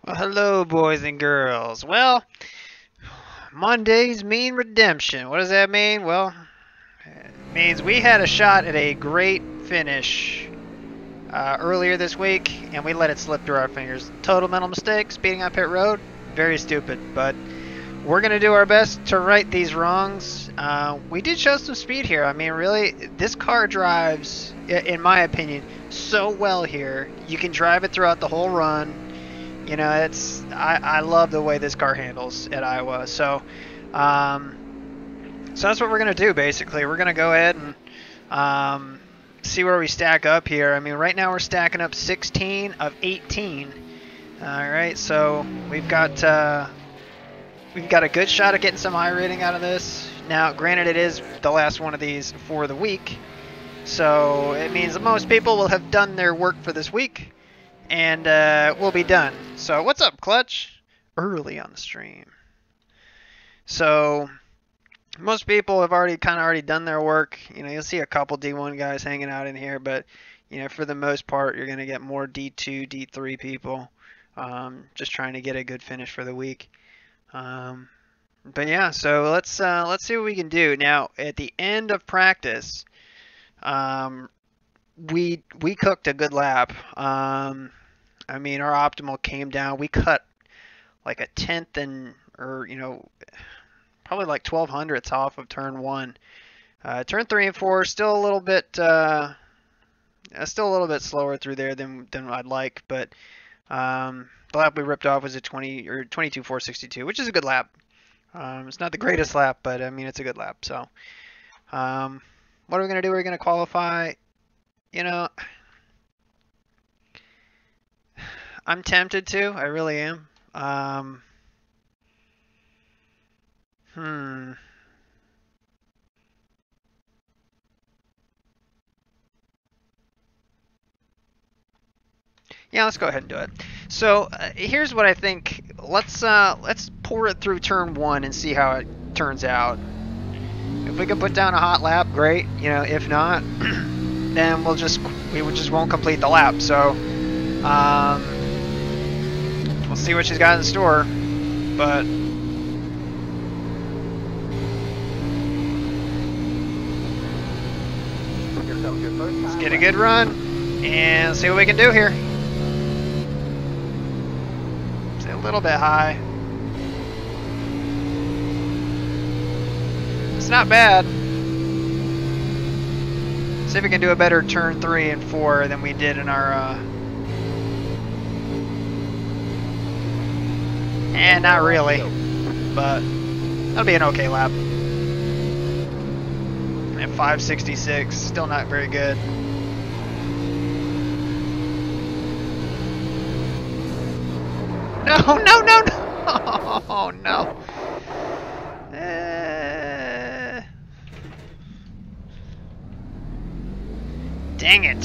Well, hello, boys and girls. Well, Mondays mean redemption. What does that mean? Well, it means we had a shot at a great finish earlier this week, and we let it slip through our fingers. Total mental mistake, speeding on pit road. Very stupid, but we're going to do our best to right these wrongs. We did show some speed here. I mean, really, this car drives, in my opinion, so well here. You can drive it throughout the whole run. You know, I love the way this car handles at Iowa. So that's what we're gonna do basically. We're gonna go ahead and see where we stack up here. I mean, right now we're stacking up 16 of 18. All right, so we've got a good shot at getting some high rating out of this. Now, granted, it is the last one of these for the week, so it means that most people will have done their work for this week, and we'll be done. So what's up, Clutch? Early on the stream. So most people have already done their work. You know, you'll see a couple D1 guys hanging out in here, but you know, for the most part, you're gonna get more D2, D3 people just trying to get a good finish for the week. But yeah, so let's see what we can do. Now, at the end of practice, we cooked a good lap. I mean, our optimal came down. We cut like a tenth or probably like 1200ths off of turn 1. Turn 3 and 4 still a little bit slower through there than I'd like, but the lap we ripped off was a 22.462, which is a good lap. It's not the greatest lap, but I mean it's a good lap. So, what are we gonna do? We're gonna qualify. You know, I'm tempted to. I really am. Yeah, let's go ahead and do it. So here's what I think. Let's pour it through turn 1 and see how it turns out. If we can put down a hot lap, great. You know, if not, then we just won't complete the lap. So we'll see what she's got in store. But let's get a good run and see what we can do here. It's a little bit high. It's not bad. See if we can do a better turn 3 and 4 than we did in our not really, but that'll be an okay lap. And 566, still not very good. No, no, no, no! Oh, no. Dang it.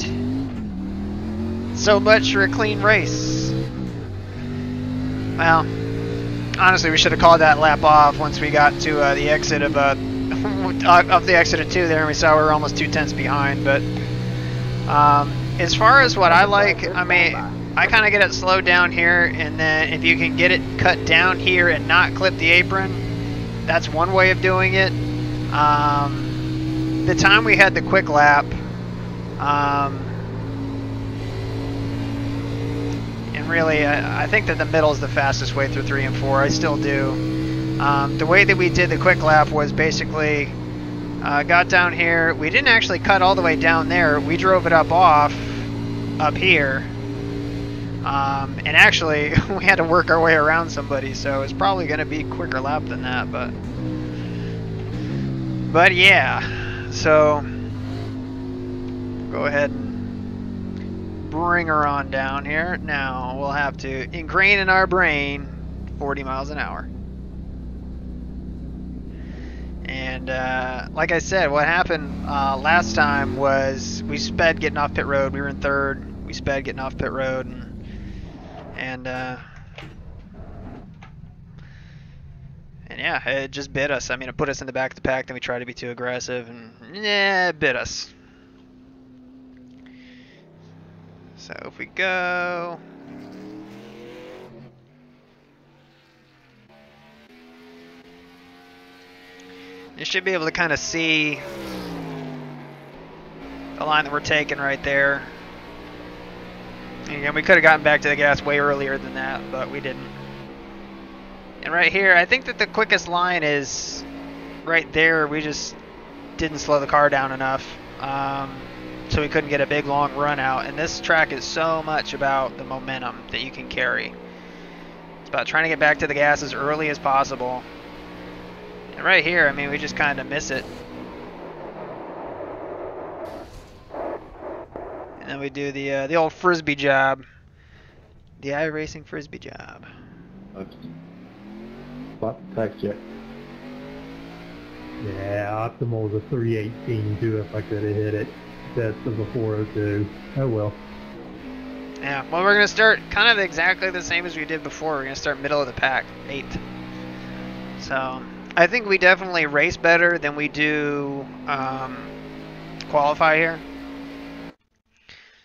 So much for a clean race. Well, honestly, we should have called that lap off once we got to the exit of the exit of 2 there, and we saw we were almost 2/10 behind. But as far as what I like, I mean, I kind of get it slowed down here, and then if you can get it cut down here and not clip the apron, that's one way of doing it. The time we had the quick lap, and really, I think that the middle is the fastest way through 3 and 4. I still do. The way that we did the quick lap was basically got down here. We didn't actually cut all the way down there. We drove it up here. And actually, we had to work our way around somebody, so it's probably going to be a quicker lap than that. But yeah, so go ahead and bring her on down here. Now we'll have to ingrain in our brain 40 miles an hour. And like I said, what happened last time was we sped getting off pit road. We were in 3rd. We sped getting off pit road, and yeah, it just bit us. I mean, it put us in the back of the pack. Then we tried to be too aggressive, and yeah, it bit us. So if we go You should be able to kind of see the line that we're taking right there. And again, we could have gotten back to the gas way earlier than that, but we didn't. And right here, I think that the quickest line is right there. We just didn't slow the car down enough, so we couldn't get a big long run out. And this track is so much about the momentum that you can carry. It's about trying to get back to the gas as early as possible. And right here, I mean, we just kind of miss it. And then we do the old frisbee job, the iRacing frisbee job. Spot the tax check. Yeah, optimal was a 318 too if I could have hit it. That's of a 402. Oh well. Yeah, well, we're going to start kind of exactly the same as we did before. We're going to start middle of the pack, 8th. So, I think we definitely race better than we do qualify here.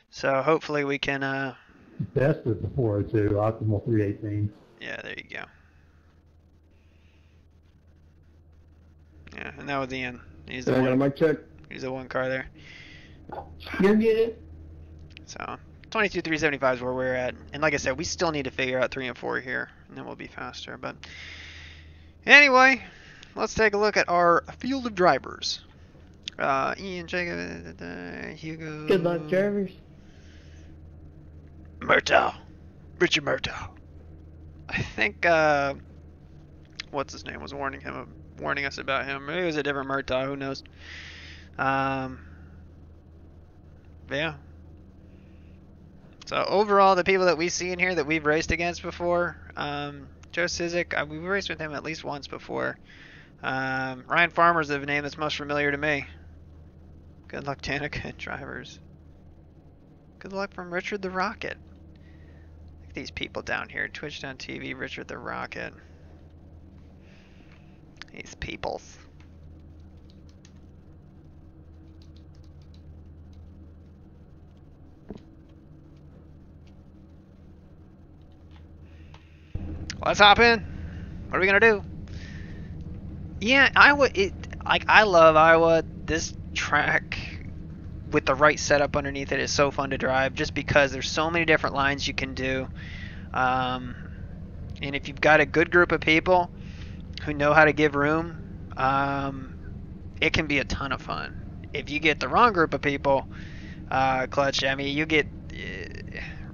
So, hopefully we can... Best is the 402, optimal 318. Yeah, there you go. Yeah, and that was Ian. He's the I got a one. mic check. He's the one car there. You're good. So 22.375 is where we're at, and like I said, we still need to figure out 3 and 4 here, and then we'll be faster. But anyway, let's take a look at our field of drivers. Ian, Jacob, Hugo. Good luck, drivers. Murtaugh, Richard Murtaugh. I think what's his name was warning us about him. Maybe it was a different Murtaugh. Who knows? Yeah. So overall, the people that we see in here that we've raced against before, Joe Sizik, we've raced with him at least once before. Ryan Farmer's the name that's most familiar to me. Good luck, Danica, drivers. Good luck from Richard the Rocket. Look at these people down here. Twitch.tv, Richard the Rocket. These peoples. Let's hop in. What are we gonna do? Yeah, Iowa. I love Iowa. This track with the right setup underneath it is so fun to drive, just because there's so many different lines you can do. And if you've got a good group of people who know how to give room, it can be a ton of fun. If you get the wrong group of people, Clutch, I mean, you get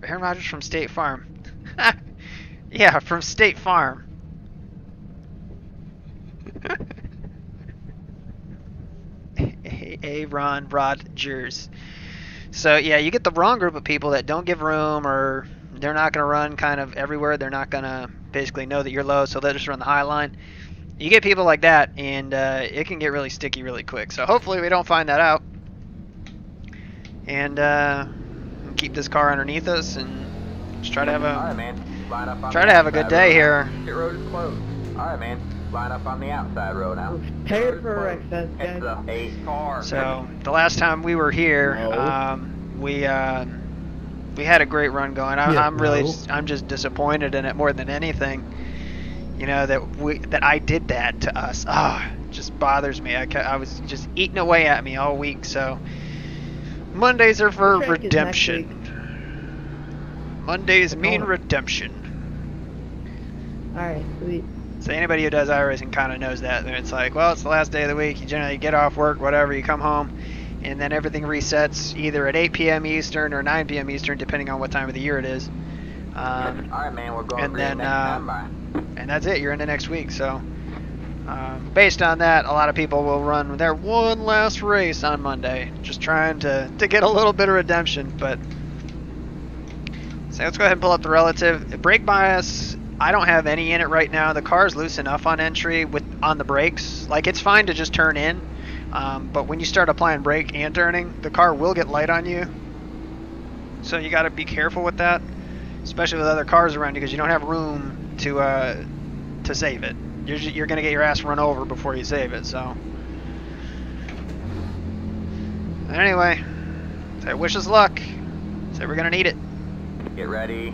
Aaron Rodgers from State Farm. Yeah, from State Farm. Aaron Rodgers. So yeah, you get the wrong group of people that don't give room, or they're not going to run kind of everywhere. They're not going to basically know that you're low, so they'll just run the high line. You get people like that, and it can get really sticky really quick. So hopefully we don't find that out, and keep this car underneath us, and just try to have a good day here. Pit road is closed. All right, man. Line up on the outside road now. Pay for access, It's guys. a 8 car. So the last time we were here, we had a great run going. I'm just disappointed in it more than anything. You know, that I did that to us. It just bothers me. I was just eating away at me all week. So Mondays are for redemption. Mondays mean redemption. Alright, sweet. So anybody who does iRacing kind of knows that. And it's like, well, it's the last day of the week. You generally get off work, whatever. You come home, and then everything resets either at 8 p.m. Eastern or 9 p.m. Eastern, depending on what time of the year it is. All right, man. We're going And for then, next time by. and that's it. You're into next week. So based on that, a lot of people will run their one last race on Monday, just trying to get a little bit of redemption. But so let's go ahead and pull up the relative. Brake bias, I don't have any in it right now. The car's loose enough on entry on the brakes. Like, it's fine to just turn in, but when you start applying brake and turning, the car will get light on you. So you got to be careful with that, especially with other cars around you, because you don't have room to save it. You're going to get your ass run over before you save it. So anyway, so wish us luck. So we're going to need it. Get ready.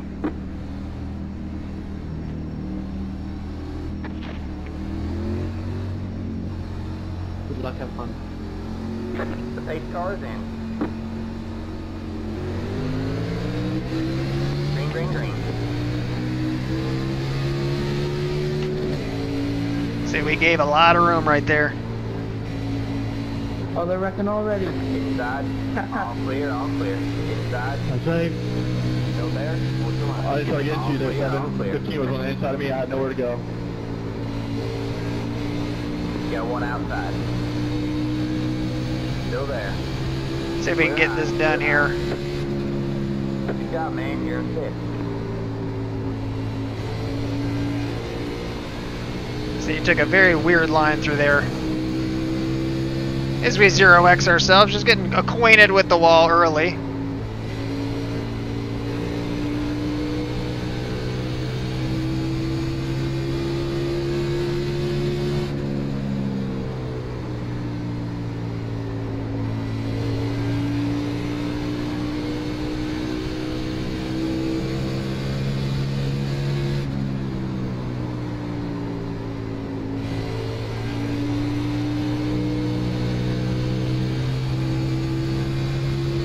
Good luck, have fun. The pace car is in. Green, green, green. See, we gave a lot of room right there. Oh, they're wrecking already. Inside. All clear, all clear. Inside. I say, Still there. What's the line? I just tried to get All you there, clear, all clear. 715 was on the inside of me, I had nowhere to go. Got one outside. Still there. See if we can get this done here. Good job, man. You're in fifth. So you took a very weird line through there. As we 0x ourselves, just getting acquainted with the wall early.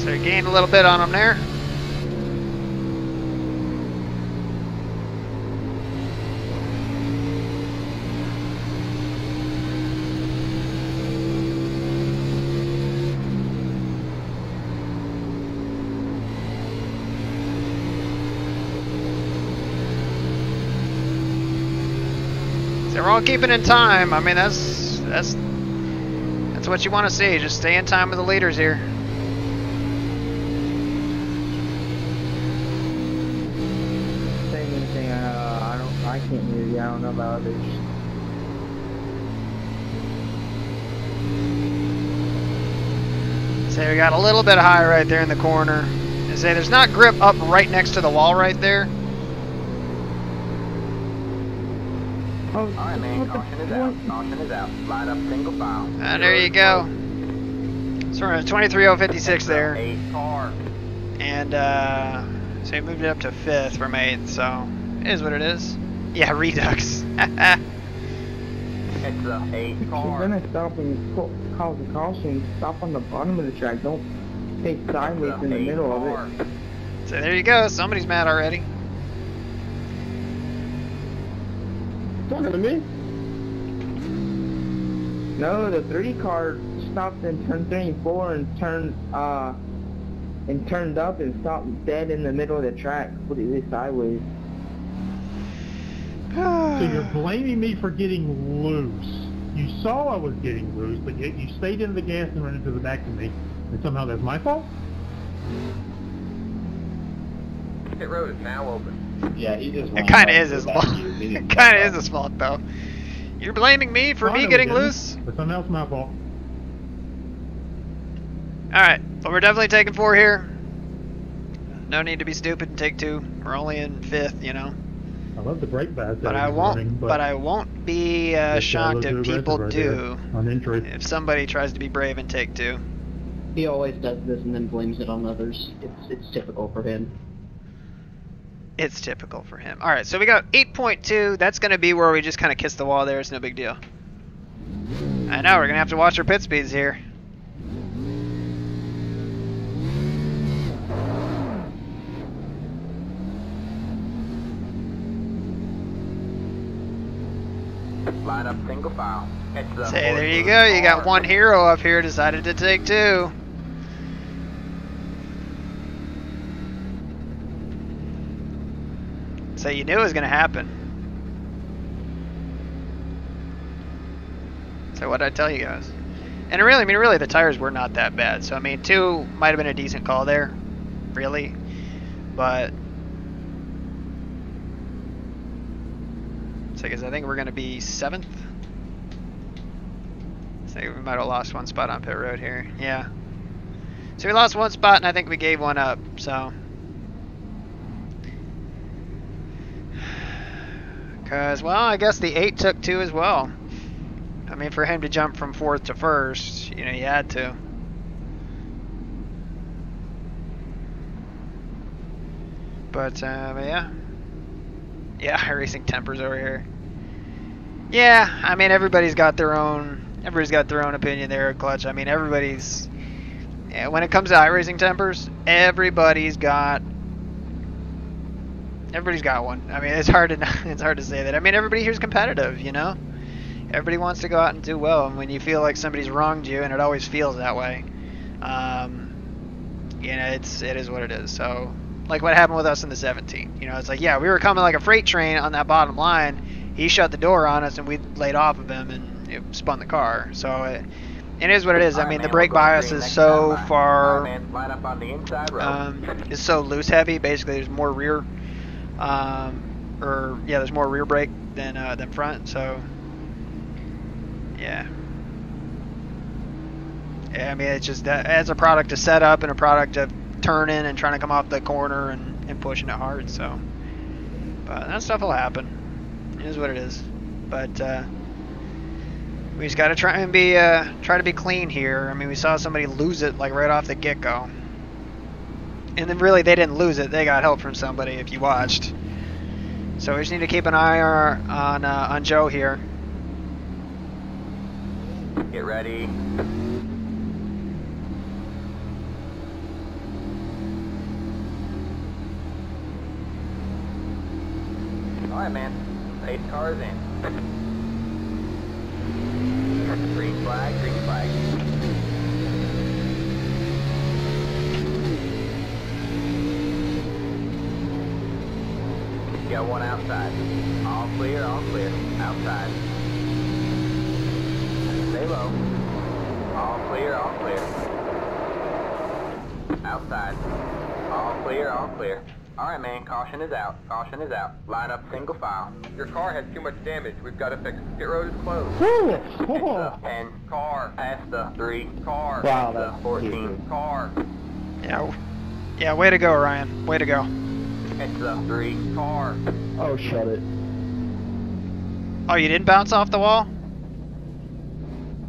So you gained a little bit on them there. So we're all keeping in time. I mean, that's what you want to see. Just stay in time with the leaders here. I can't hear you. I don't know about others. So we got a little bit high right there in the corner. I say there's not grip up right next to the wall right there. Oh, Alright, man. Caution is out. Caution is out. Line up single file. And there you go. So we're at 23.056 there. 8 car. And so we moved it up to 5th from 8th, so it is what it is. Yeah, redux. It's the 8 if you're car. gonna stop and cause a caution, stop on the bottom of the track. Don't take sideways in the middle of it. So there you go. Somebody's mad already. Talking to me? No, the 3 car stopped in turn 3 and 4 and turned up and stopped dead in the middle of the track, completely sideways. so you're blaming me for getting loose. You saw I was getting loose, but yet you stayed in the gas and ran into the back of me, and somehow that's my fault? Pit road is now open. Yeah, he just It kind of is his fault. It kind of is his fault, though. You're blaming me for Well, I me know getting it didn't, loose? But somehow it's my fault. Alright, but we're definitely taking 4 here. No need to be stupid and take 2. We're only in 5th, you know. I love the brake pads. But I won't be shocked if people do. On entry. If somebody tries to be brave and take 2. He always does this and then blames it on others. It's typical for him. It's typical for him. Alright, so we got 8.2. That's going to be where we just kind of kiss the wall there. It's no big deal. I know, we're going to have to watch our pit speeds here. Line up single file. Say, there you go. You got one hero up here decided to take 2. So you knew it was going to happen. So what did I tell you guys? And really, I mean, really, the tires were not that bad. So I mean, 2 might have been a decent call there, really, but so because I think we're going to be 7th. So we might have lost 1 spot on pit road here. Yeah. So we lost 1 spot, and I think we gave 1 up. So. Because, well, I guess the 8 took 2 as well. I mean, for him to jump from 4th to 1st, you know, you had to. But yeah. Yeah, iRacing tempers over here. Yeah, I mean, everybody's got their own everybody's got their own opinion there, Clutch. I mean, everybody's... Yeah, when it comes to iRacing tempers, everybody's got one. I mean, it's hard to say that. I mean, everybody here's competitive, you know? Everybody wants to go out and do well, and when you feel like somebody's wronged you, and it always feels that way, you know, it is what it is. So, like what happened with us in the 17. You know, it's like, yeah, we were coming like a freight train on that bottom line. He shut the door on us, and we laid off of him, and it spun the car. So it is what it is. I mean, the brake bias is so far, is so loose heavy. Basically, there's more rear, there's more rear brake than front. So, yeah. Yeah, I mean, it's just that as a product of setup and a product of turning and trying to come off the corner and pushing it hard. So, but that stuff will happen. It is what it is. But we just got to try and try to be clean here. I mean, we saw somebody lose it like right off the get-go, and then really they didn't lose it. They got help from somebody if you watched. So we just need to keep an eye on Joe here. Get ready. Alright, man. 8 cars in. Green flag, green flag. You got one outside. All clear, outside. Stay low. All clear, outside. All clear. Alright, man, caution is out. Line up single file. Your car has too much damage. We've got to fix it. Pit road is closed. It's the 10 car, past the 3 car, Wow, the that's 14 cute. car. Yeah, way to go, Ryan. Way to go. It's the 3 car. Oh, shut it. Oh, you didn't bounce off the wall?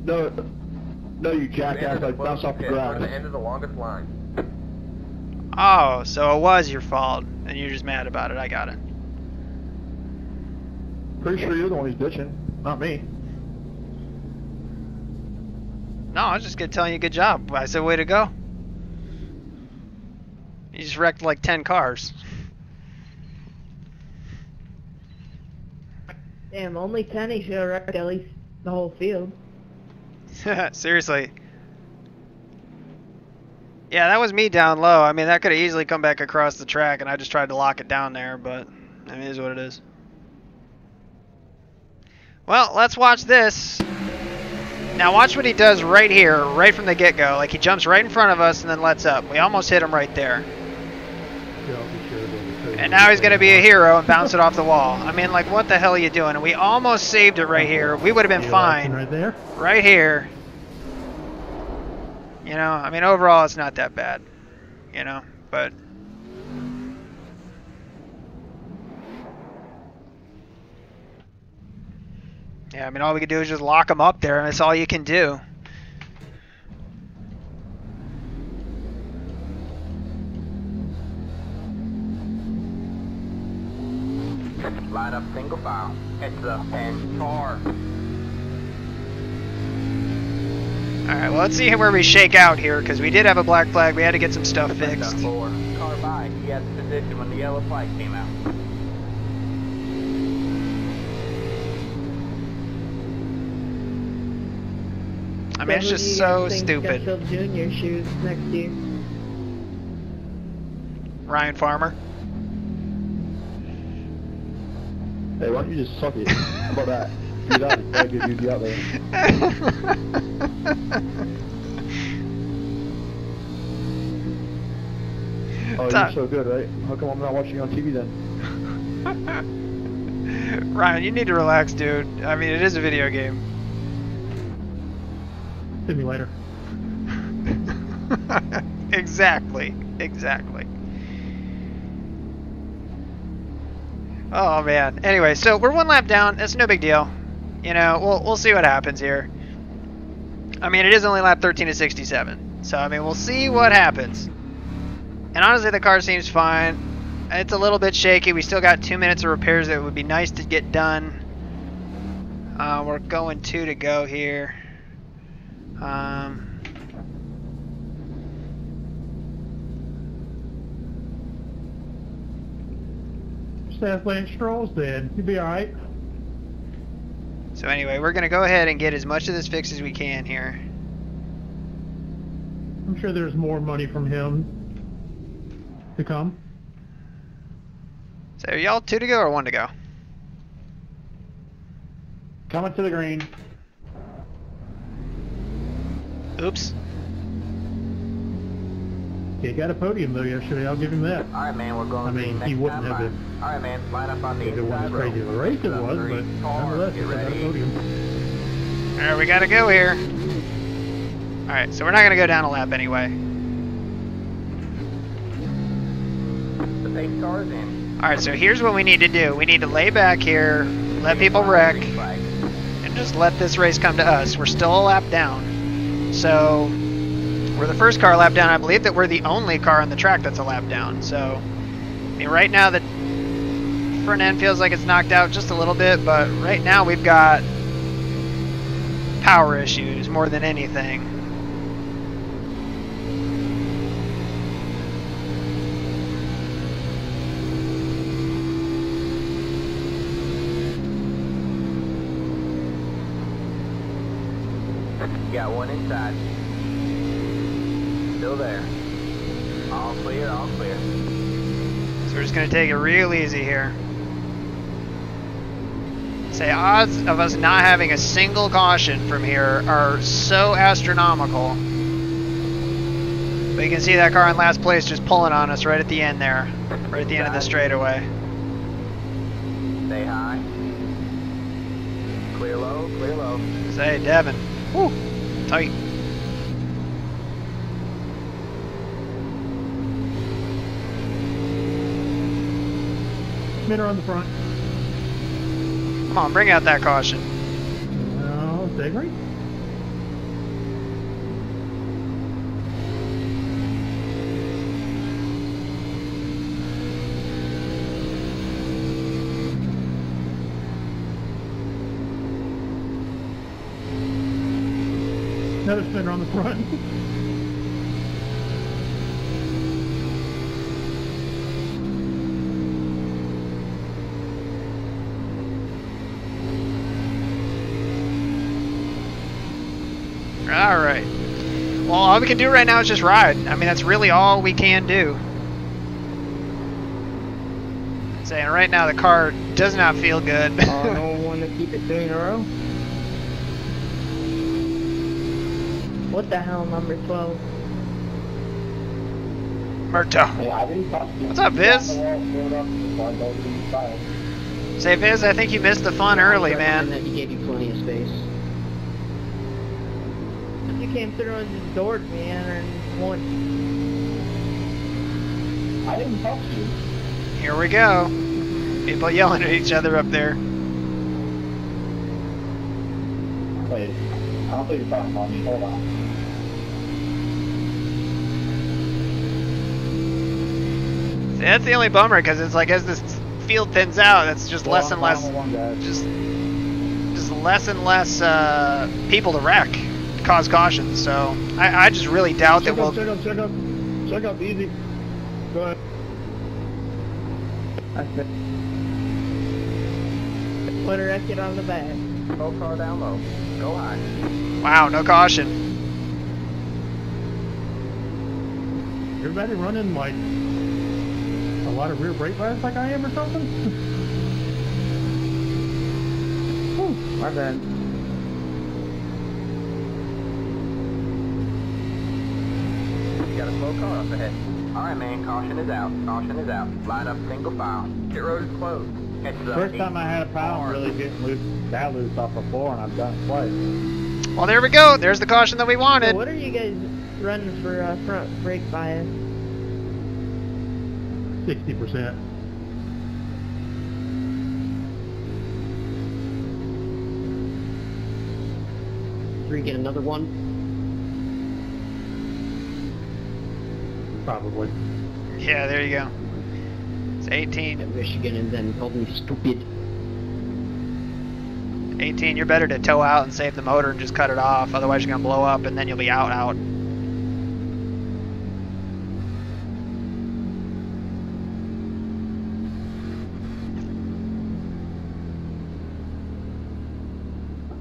No, you We've jackass, entered the like bounce closest off the pit. We're at ground. the end of the longest line. Oh, so it was your fault, and you're just mad about it. I got it. Pretty sure you're the one who's bitching, not me. No, I was just telling you good job. I said way to go. You just wrecked like 10 cars. Damn, only 10, he should have wrecked at least the whole field. Seriously. Yeah, that was me down low. I mean, that could have easily come back across the track, and I just tried to lock it down there, but I mean, it is what it is. Well, let's watch this. Now watch what he does right here, right from the get-go. Like, he jumps right in front of us and then lets up. We almost hit him right there. And now he's going to be a hero and bounce it off the wall. I mean, like, what the hell are you doing? And we almost saved it right here. We would have been fine. Right there. Right here. You know, I mean, overall, it's not that bad. You know, but... yeah, I mean, all we can do is just lock them up there, and that's all you can do. Line up single file. It's the 10 car. Alright, well, let's see where we shake out here, because we did have a black flag. We had to get some stuff It's the fixed. 4 car by. He had the position when the yellow flag came out. I mean, it's just so stupid. Sheffield Junior shoes next year. Ryan Farmer. Hey, why don't you just suck it? How about that? Do that. That'll get you out there. Oh, you're so good, right? How come I'm not watching you on TV then? Ryan, you need to relax, dude. I mean, it is a video game. Simulator. Exactly. Oh man. Anyway, so we're one lap down. That's no big deal. You know, we'll see what happens here. I mean, it is only lap 13 to 67. So I mean, we'll see what happens. And honestly, the car seems fine. It's a little bit shaky. We still got 2 minutes of repairs that would be nice to get done. We're going 2 to go here. Just athletic strolls then. You'll be alright. So anyway, we're gonna go ahead and get as much of this fixed as we can here. I'm sure there's more money from him to come. So are y'all 2 to go or 1 to go? Coming to the green. Oops. He got a podium though yesterday, I'll give him that. Alright, man, we're going I to the mean, next he wouldn't time have by. been. Alright, man, line up on the If it wasn't inside as row. crazy of a race it was, but nonetheless, he got a podium. Alright, we gotta go here. Alright, so we're not gonna go down a lap anyway. The pace car is in. Alright, so here's what we need to do. We need to lay back here, let people wreck, Green flag. and just let this race come to us. We're still a lap down. So, we're the first car a lap down. I believe that we're the only car on the track that's a lap down. So, I mean, right now the front end feels like it's knocked out just a little bit, but right now we've got power issues more than anything. Got one inside. Still there. All clear, all clear. So we're just going to take it real easy here. Say, odds of us not having a single caution from here are so astronomical. But you can see that car in last place just pulling on us right at the end there. Right at the end of the straightaway. Stay high. Clear low, clear low. Say, Devin. Whew, tight. Minner on the front. Come on, bring out that caution. No, stay green. Another spinner on the front. Alright. Well, all we can do right now is just ride. I mean, that's really all we can do. Saying right now the car does not feel good. No one want to keep it 3 in a row? What the hell, number 12? Murto. Hey, I didn't touch you. What's up, Viz? Say, Viz, I think you missed the fun early, And man. that he gave you plenty of space. You came through and just doored me and won. I didn't touch you. Here we go. People yelling at each other up there. Wait, I don't think you're talking about me. Hold on. See, that's the only bummer, because it's like as this field thins out, it's just less and less, just less and less people to wreck, cause cautions. So I just really doubt that we'll. Check up, easy. Go ahead. I said, Put a record on the back. Low car down low. Go high. Wow, no caution. Everybody running like a lot of rear brake pads like I am or something? whew, my bad. You got a slow car up ahead. Alright, man, caution is out. Caution is out. Line up single file. Pit road is closed. Catch the First time I had a pound really getting that loose off the floor, and I've done it twice. Well, there we go. There's the caution that we So wanted. what are you guys running for front brake bias? 60%. Three, get another one. Probably. Yeah, there you go. It's 18. At Michigan and then called me stupid. 18, you're better to tow out and save the motor and just cut it off. Otherwise, you're going to blow up and then you'll be out.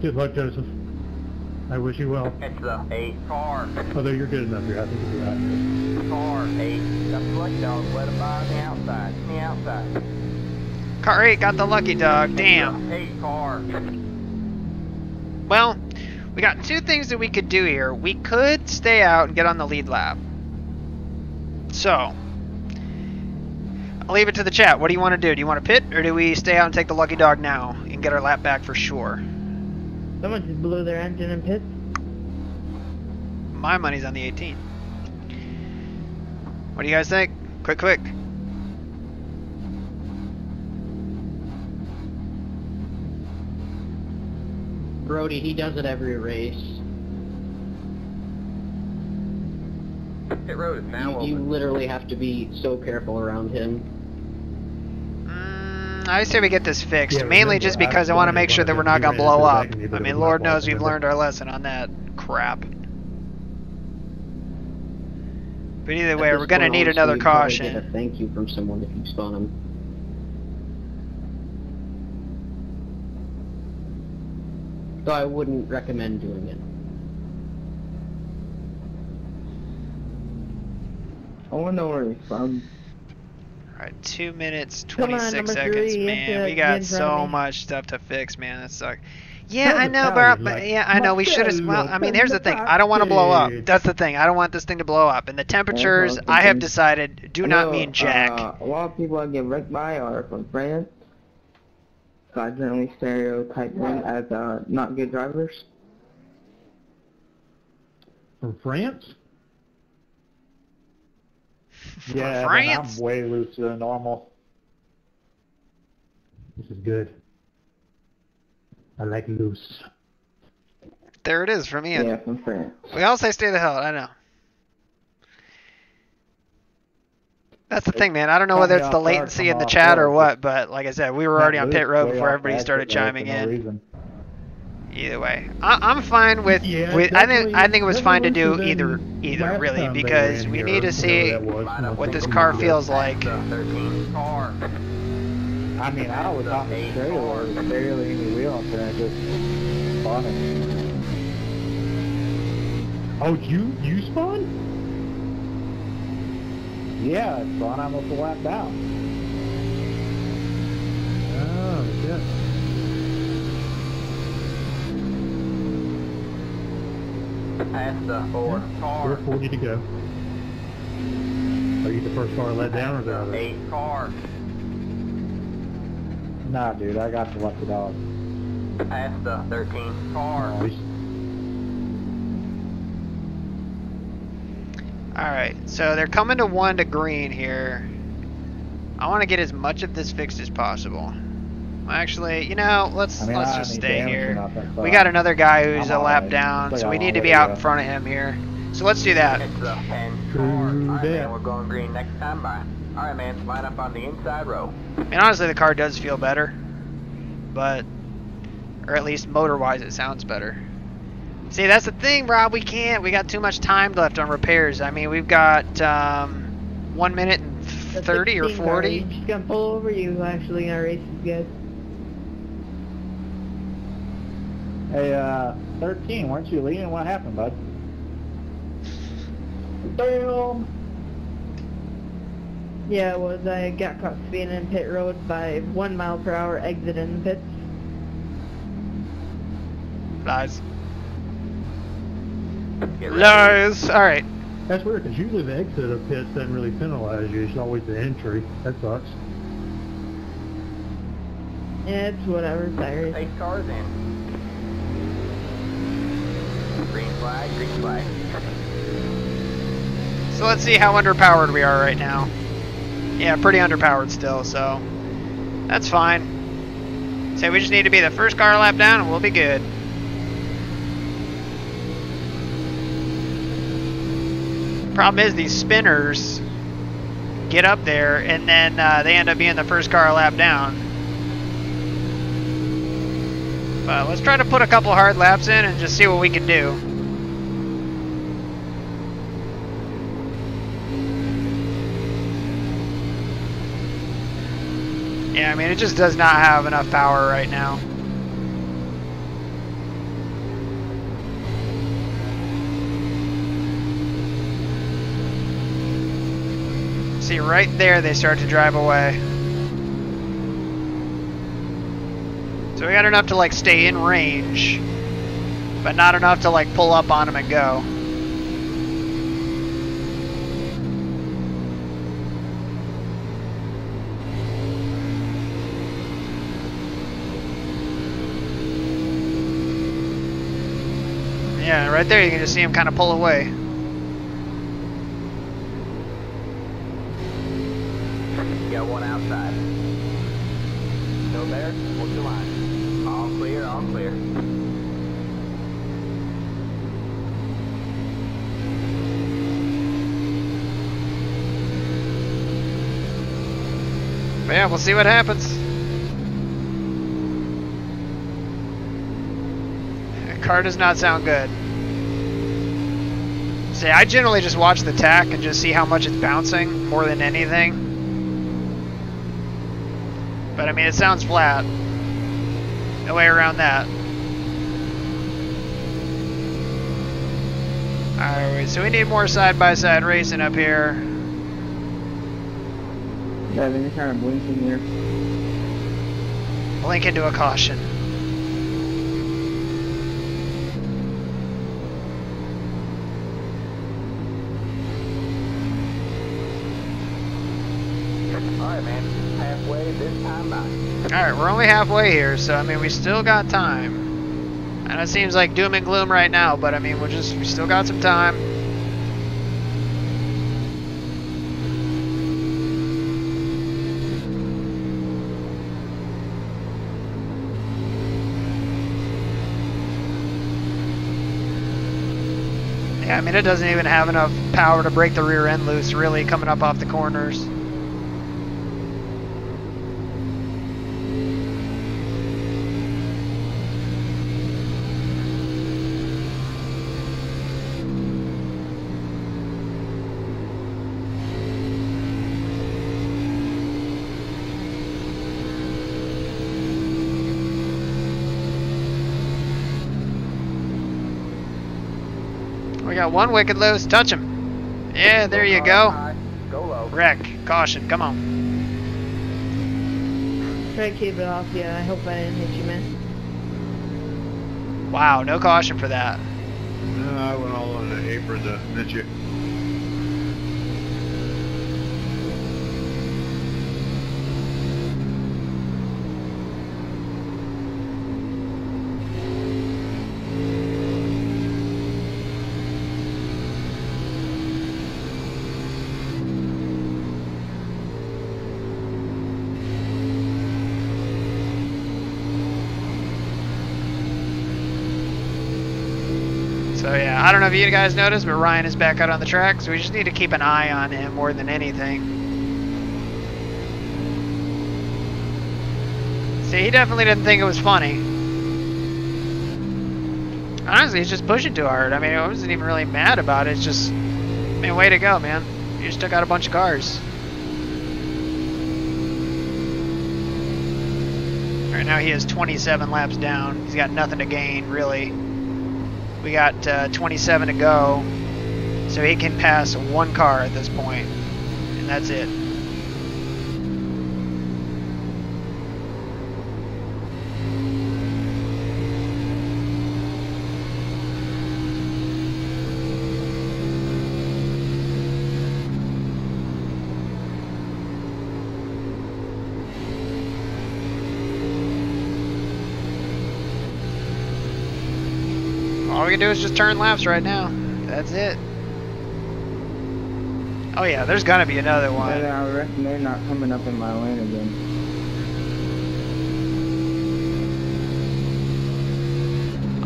Good luck, Joseph. I wish you well. Catch the 8 car. Although you're good enough here, I think you'll be right. Car 8. Got the lucky dog. Let him by on the outside. On the outside. Car 8 got the lucky dog. Damn. 8 car. Well, we got two things that we could do here. We could stay out and get on the lead lap. So, I'll leave it to the chat. What do you want to do? Do you want to pit, or do we stay out and take the lucky dog now and get our lap back for sure? Someone just blew their engine in pits. My money's on the 18. What do you guys think? Quick. Brody, he does it every race. Pit road is now You open. literally have to be so careful around him. I say we get this fixed, Yeah, mainly remember, just because I want to make sure that we're not going to blow up. I mean, Lord knows we've learned our lesson on that crap. But either way, we're going to need another caution. Get a thank you from someone if you spun him. So I wouldn't recommend doing it. Oh, no worries. Alright, 2 minutes, Come on, 26 number seconds. three, you Man, have we to got get in front so of me. much stuff to fix, man. That sucks. Yeah, Tell I the know, tires, but like, yeah, I know. We should have. Well, I mean, here's the thing. I don't want to blow up. That's the thing. I don't want this thing to blow up. And the temperatures, I have decided, do not mean jack. A lot of people I get wrecked by are from France. So I generally stereotype them as not good drivers. From France? Yeah, man, France? I'm way looser than normal. This is good. I like loose. There it is from Ian. Yeah, from France. We all say stay the hell. I know. That's the thing, man. I don't know whether it's the latency in the chat or what, but like I said, we were already on pit road before everybody started chiming in. Either way, I'm fine with. Yeah, I think it was fine to do definitely either last really, time they because were in we here, need to see whatever that was. what this car feels like. The 13 car. I mean, I was on the trailer with barely any wheel on there, just spawning. Oh, you spun? Yeah, it's spawn almost a lap down. Oh, shit. Past the 4 We're car. 40 to go. Are you the first car let down or the other? 8 car. Nah, dude, I got the lucky dog. Past the 13 car. Nice. Alright, so they're coming to 1 to green here. I want to get as much of this fixed as possible. Actually, you know, let's I mean, I just need stay damage or here. nothing, so We got another guy who's I'm a lap alright. down, It's so like we I'm need to all be the way out in up. front of him here. So let's do that. It's the 10 True car. Alright, that. man, we're going green next time by. Alright, man, line up on the inside row. And honestly, the car does feel better, but, or at least motor-wise, it sounds better. See, that's the thing, Rob. We can't. We got too much time left on repairs. I mean, we've got 1 minute and The 30 or 16 car, 40. He's just gonna pull over you. Actually, gonna race these guys. Hey, 13, weren't you leading? What happened, bud? Damn! Yeah, it was. I got caught speeding in pit road by 1 mile per hour exit in the pits. Lies. Get ready. Lies. All right. That's weird, because usually the exit of pits doesn't really penalize you. It's always the entry. That sucks. Yeah, it's whatever. Tires. 8 cars in. Green flag, green flag. So let's see how underpowered we are right now. Yeah, pretty underpowered still, so that's fine. So we just need to be the first car lap down and we'll be good. Problem is these spinners get up there and then they end up being the first car lap down. But let's try to put a couple hard laps in and just see what we can do. Yeah, I mean, it just does not have enough power right now. See, right there they start to drive away. So we got enough to like stay in range, but not enough to like pull up on them and go. Yeah, right there you can just see him kind of pull away. Got one outside. Still there? What's your line? All clear, all clear. But yeah, we'll see what happens. The car does not sound good. See, I generally just watch the tack and just see how much it's bouncing more than anything. But I mean, it sounds flat. No way around that. Alright, so we need more side-by-side racing up here. Devin, you're kind of blinking here. Blink into a caution. Alright, man. Halfway this time by. Alright, we're only halfway here, so I mean, we still got time. And it seems like doom and gloom right now, but I mean, we still got some time. Yeah, I mean, it doesn't even have enough power to break the rear end loose, really, coming up off the corners. We got one wicked loose. Touch him. Yeah, there you go. Go low. Wreck. Caution. Come on. Try to keep it off, yeah. I hope I didn't hit you, man. Wow, no caution for that. No, I went all on the apron to hit you. So yeah, I don't know if you guys noticed, but Ryan is back out on the track, so we just need to keep an eye on him more than anything. See, he definitely didn't think it was funny. Honestly, he's just pushing too hard. I mean, I wasn't even really mad about it. It's just, I mean, way to go, man. You just took out a bunch of cars. Right now he is 27 laps down. He's got nothing to gain, really. We got 27 to go, so he can pass one car at this point, and that's it. All we can do is just turn laps right now. That's it. Oh yeah, there's gotta be another one. But I recommend not coming up in my lane again.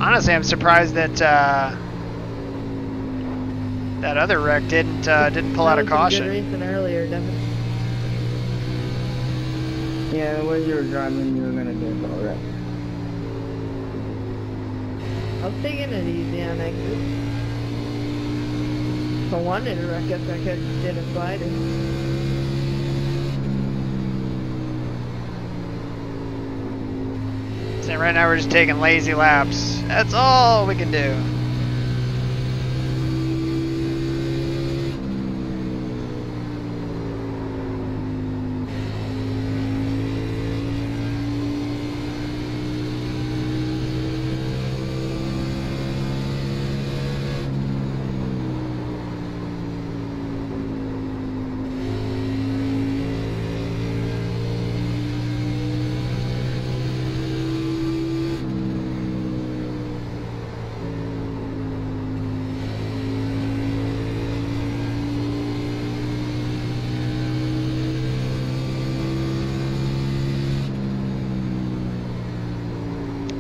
Honestly, I'm surprised that that other wreck didn't pull out a caution. Good racing earlier, Devin. Yeah, the way you were driving, you were gonna get a wreck. was taking it easy on exit. If I wanted to, I guess I could did a slider. So right now we're just taking lazy laps. That's all we can do.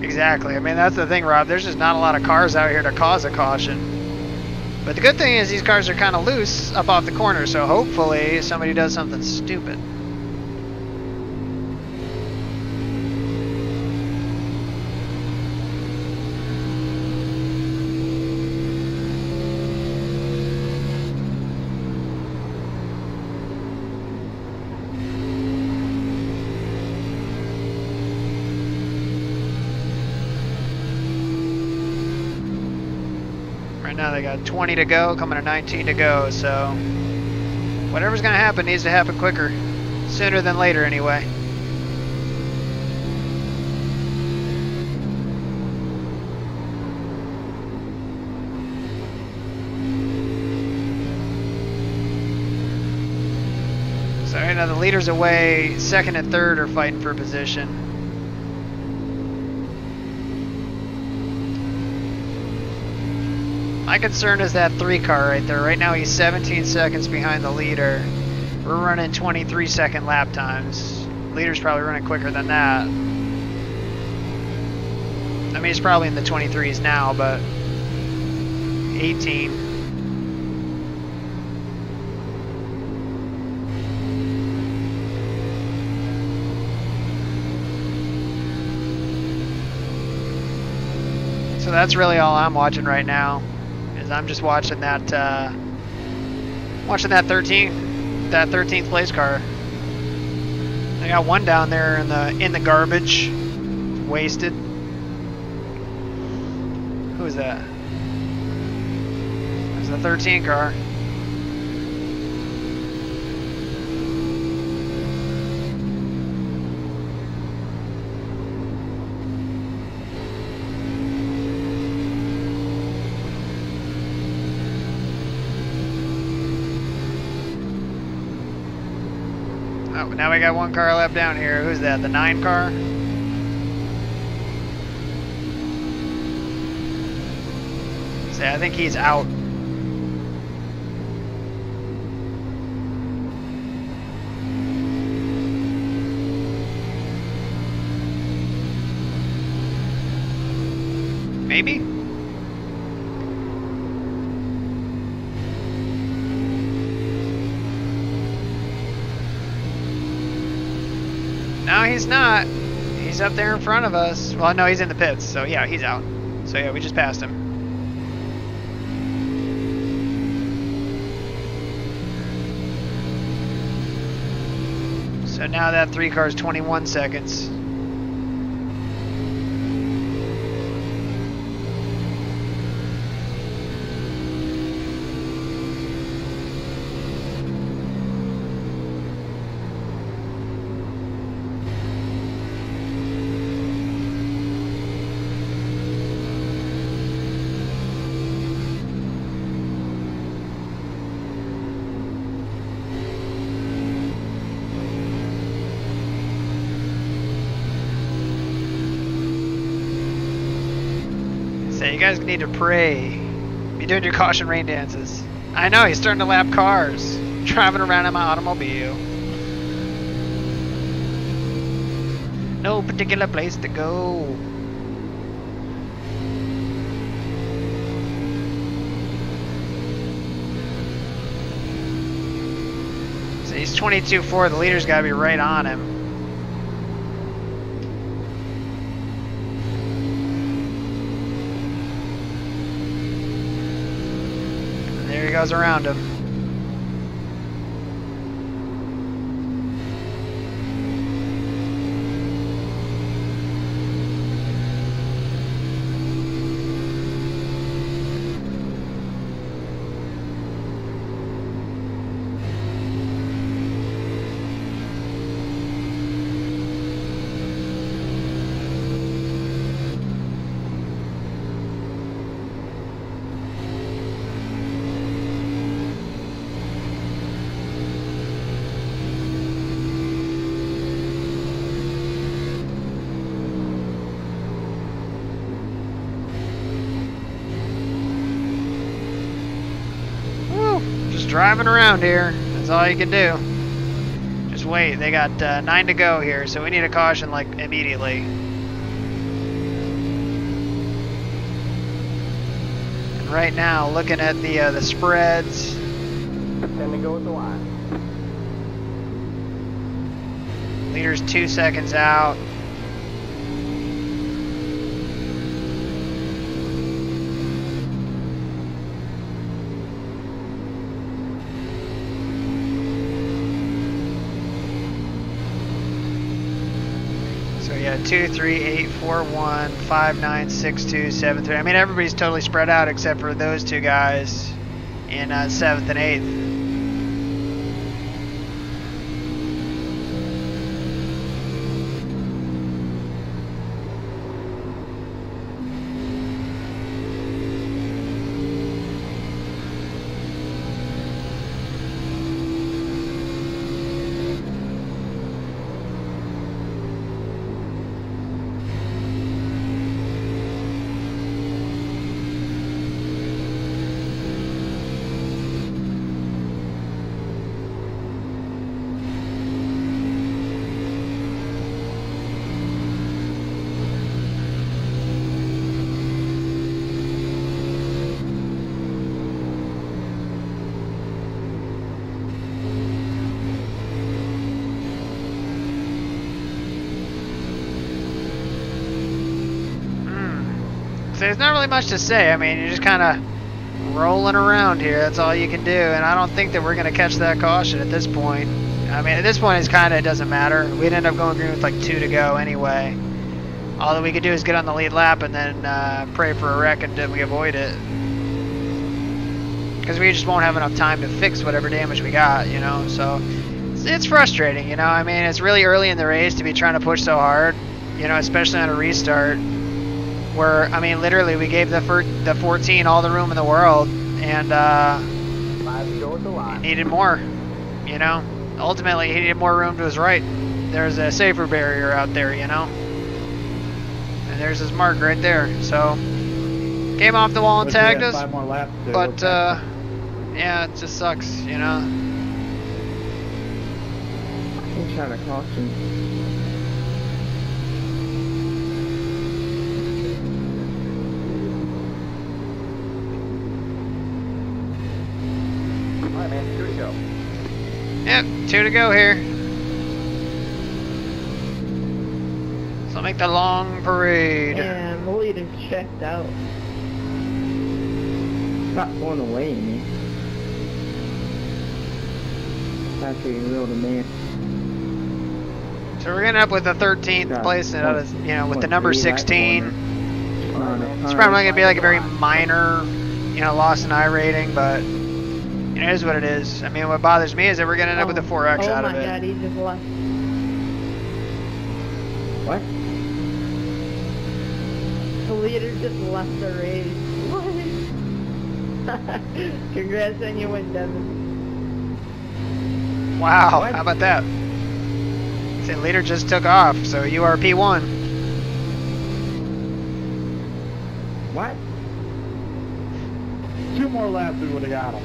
Exactly. I mean, that's the thing, Rob. There's just not a lot of cars out here to cause a caution. But the good thing is these cars are kind of loose up off the corner, so hopefully somebody does something stupid. Right now they got 20 to go, coming to 19 to go, so whatever's going to happen needs to happen quicker. Sooner than later, anyway. So right now the leaders away, second and third are fighting for position. My concern is that 3 car right there. Right now he's 17 seconds behind the leader. We're running 23-second lap times. Leader's probably running quicker than that. I mean, he's probably in the 23s now, but 18. So that's really all I'm watching right now. I'm just watching that 13th place car. They got one down there in the garbage, wasted. Who is that? It's the 13 car. Oh, now we got 1 car left down here. Who's that? The 9 car? See, I think he's out. Maybe? No, he's not. He's up there in front of us. Well, no, he's in the pits, so yeah, he's out. So yeah, we just passed him. So now that 3 car is 21 seconds. You guys need to pray. Be doing your caution rain dances. I know, he's starting to lap cars. Driving around in my automobile. No particular place to go. So he's 22.4. The leader's got to be right on him. he goes around him. Driving around here. That's all you can do. Just wait. They got 9 to go here, so we need a caution like immediately. And right now, looking at the spreads. 10 to go at the line. Leader's 2 seconds out. Yeah, 2, 3, 8, 4, 1, 5, 9, 6, 2, 7, 3. I mean, everybody's totally spread out except for those two guys in 7th and 8th. So there's not really much to say. I mean, you're just kind of rolling around here. That's all you can do. And I don't think that we're going to catch that caution at this point. I mean, at this point, it's kind of, it doesn't matter. We'd end up going green with like 2 to go anyway. All that we could do is get on the lead lap and then pray for a wreck and we avoid it. Because we just won't have enough time to fix whatever damage we got, you know. So it's frustrating, you know. I mean, it's really early in the race to be trying to push so hard, you know, especially on a restart. Where, I mean, literally, we gave the 14 all the room in the world, and he needed more, you know. Ultimately, he needed more room to his right. There's a safer barrier out there, you know. And there's his mark right there. So, came off the wall and tagged us, 5 more laps but, yeah, it just sucks, you know. I'm trying to caution. Alright, man, 2 to go. Yep, 2 to go here. So make the long parade. And the leader's checked out. Stop going away, man. That's what you real to man. So we're gonna end up with the 13th place, and you know, with the number 16. It's probably gonna be like a very minor, you know, loss in iRating, but it is what it is. I mean, what bothers me is that we're gonna end up with a 4X out of it. Oh my god, he just left. What? The leader just left the race. What? Congrats on your win, Devin. Wow, What? how about that? The leader just took off, so you are P1. What? 2 more laps, we would have got him.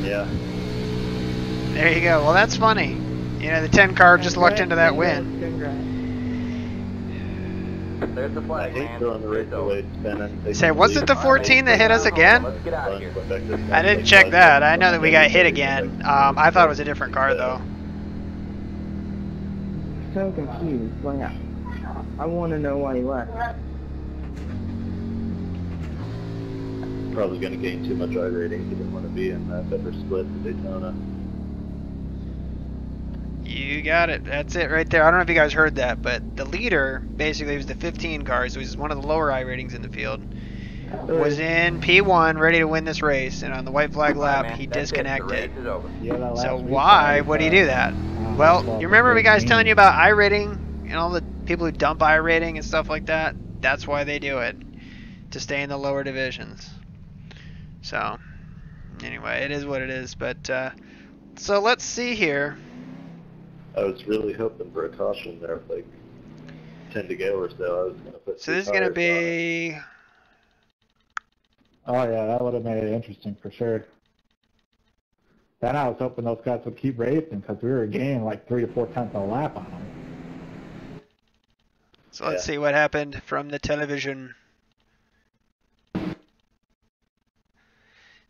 Yeah. There you go. Well, that's funny. You know, the 10 car just lucked into that win. Congrats. There's the I flag, hate man. throwing the race away spinning. Say, was it the 14 that hit us again? Let's get out of here. I didn't check that. I know that we got hit again. I thought it was a different car, though. So confused. Like, I want to know why he left. probably going to gain too much iRating. He didn't want to be in that upper split at Daytona. You got it. That's it right there. I don't know if you guys heard that, but the leader basically was the 15 car, so he's one of the lower iRatings in the field. Was in P1, ready to win this race, and on the white flag lap, he disconnected. So why would he do that? Well, you remember me guys telling you about iRating and all the people who dump iRating and stuff like that? That's why they do it, to stay in the lower divisions. So, anyway, it is what it is. But so let's see here. I was really hoping for a caution there, like 10 to go or so. I was going to put. So this is going to be. Oh yeah, that would have made it interesting for sure. Then I was hoping those guys would keep racing because we were gaining like 3 to 4 tenths of a lap on them. So let's see what happened from the television.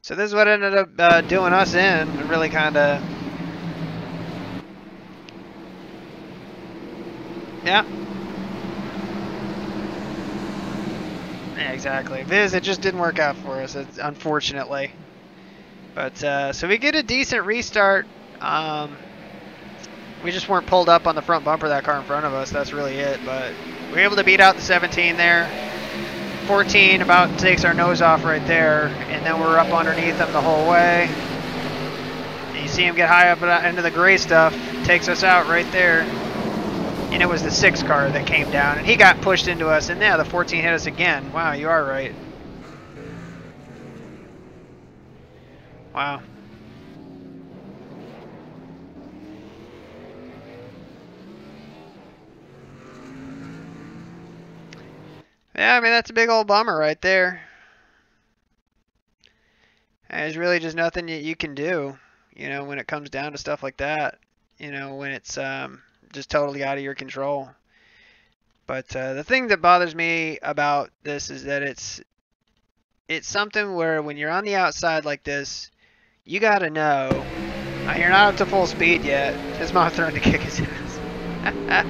So this is what ended up doing us in. It really kind of. Yeah. Yeah, exactly. Viz, it just didn't work out for us, unfortunately. But so we get a decent restart. We just weren't pulled up on the front bumper of that car in front of us. That's really it. But we were able to beat out the 17 there. 14 about takes our nose off right there, and then we're up underneath him the whole way. And you see him get high up into the gray stuff. Takes us out right there. And it was the 6 car that came down, and he got pushed into us, and yeah, the 14 hit us again. Wow, you are right. Wow. Yeah, I mean, that's a big old bummer right there. There's really just nothing that you can do, you know, when it comes down to stuff like that. You know, when it's just totally out of your control. But the thing that bothers me about this is that it's something where when you're on the outside like this, you gotta know. You're not up to full speed yet. His mouth throwing to kick his ass.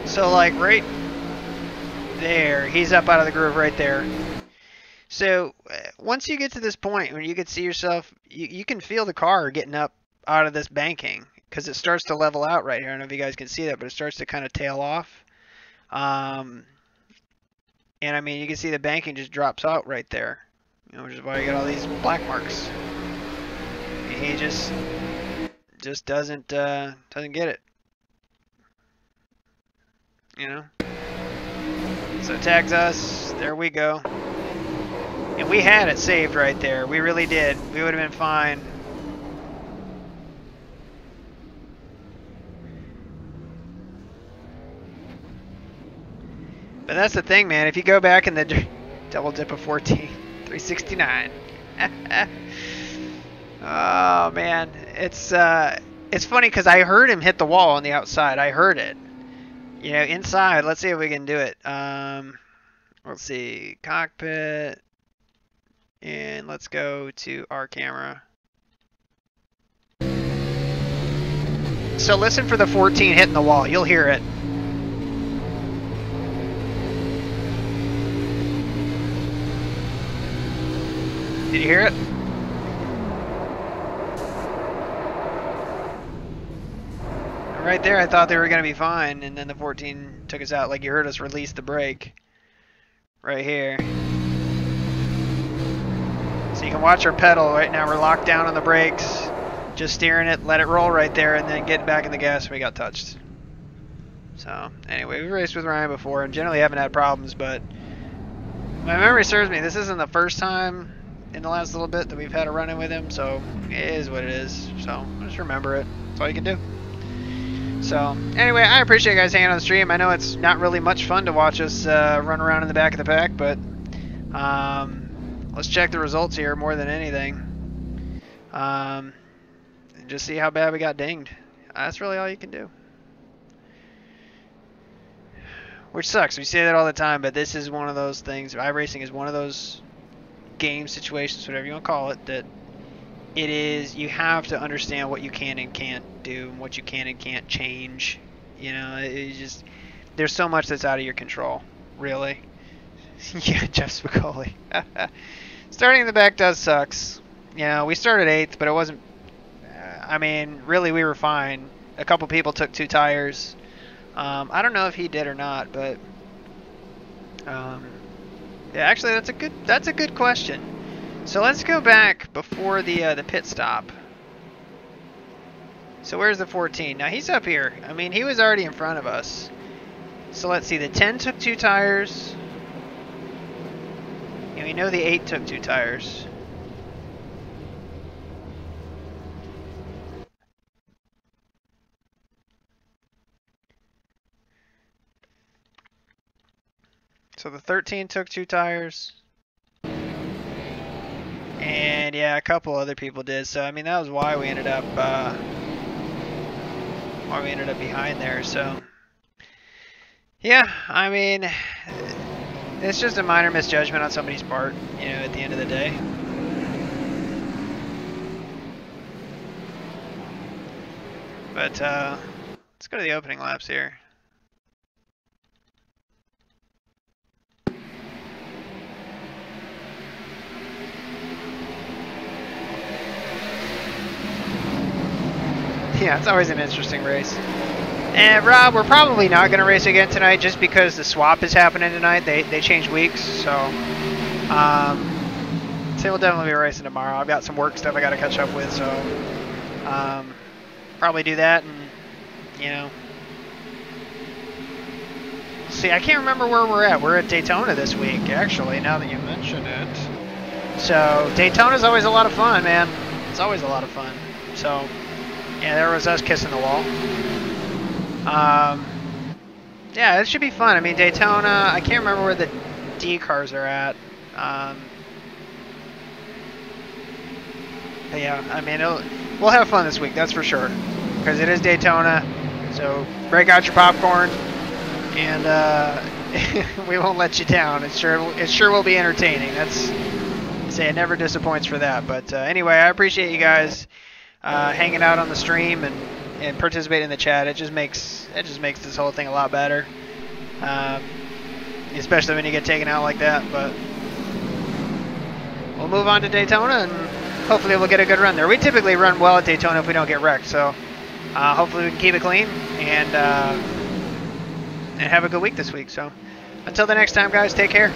So like right there, he's up out of the groove right there. So once you get to this point when you can see yourself, you can feel the car getting up out of this banking. Because it starts to level out right here. I don't know if you guys can see that, but it starts to kind of tail off. And I mean, you can see the banking just drops out right there. You know, which is why you got all these black marks. And he just doesn't get it. You know? So tags us. There we go. And we had it saved right there. We really did. We would have been fine. But that's the thing, man. If you go back in the double dip of 14, 369. Oh man, it's funny because I heard him hit the wall on the outside. I heard it. You know, inside. Let's see if we can do it. Let's see, cockpit, and let's go to our camera. So listen for the 14 hitting the wall. You'll hear it. Did you hear it? Right there, I thought they were going to be fine, and then the 14 took us out. Like you heard us release the brake. Right here. So you can watch our pedal. Right now we're locked down on the brakes. Just steering it, let it roll right there, and then get back in the gas when we got touched. So, anyway, we've raced with Ryan before, and generally haven't had problems, but my memory serves me. This isn't the first time in the last little bit that we've had a run-in with him, so it is what it is. So just remember it. That's all you can do. So anyway, I appreciate you guys hanging on the stream. I know it's not really much fun to watch us run around in the back of the pack, but let's check the results here more than anything. And just see how bad we got dinged. That's really all you can do. Which sucks. We say that all the time, but this is one of those things. iRacing is one of those game situations, whatever you want to call it, that it is, you have to understand what you can and can't do and what you can and can't change. You know, it just, there's so much that's out of your control, really. Yeah, Jeff Spicoli. Starting in the back does sucks. You know, we started 8th, but it wasn't... I mean, really, we were fine. A couple people took 2 tires. I don't know if he did or not, but... yeah, actually, that's a good question. So let's go back before the pit stop. So where's the 14? Now, he's up here. I mean, he was already in front of us. So let's see. The 10 took 2 tires. And we know the 8 took 2 tires. So the 13 took 2 tires. And yeah, a couple other people did. So I mean, that was why we ended up behind there. So yeah, I mean, it's just a minor misjudgment on somebody's part, you know, at the end of the day. But let's go to the opening laps here. Yeah, it's always an interesting race. And Rob, we're probably not going to race again tonight just because the swap is happening tonight. They changed weeks, so we'll definitely be racing tomorrow. I've got some work stuff I got to catch up with, so probably do that. And you know, see, I can't remember where we're at. We're at Daytona this week, actually. Now that you mention it, so Daytona's always a lot of fun, man. It's always a lot of fun. So. Yeah, there was us kissing the wall. Yeah, it should be fun. I mean, Daytona, I can't remember where the D cars are at. But yeah, I mean, we'll have fun this week, that's for sure. Because it is Daytona, so break out your popcorn, and we won't let you down. It sure will be entertaining. It never disappoints for that. But anyway, I appreciate you guys hanging out on the stream and participating in the chat. It just makes this whole thing a lot better, especially when you get taken out like that. But we'll move on to Daytona, and hopefully we'll get a good run there. We typically run well at Daytona if we don't get wrecked, so hopefully we can keep it clean and have a good week this week. So until the next time, guys, take care.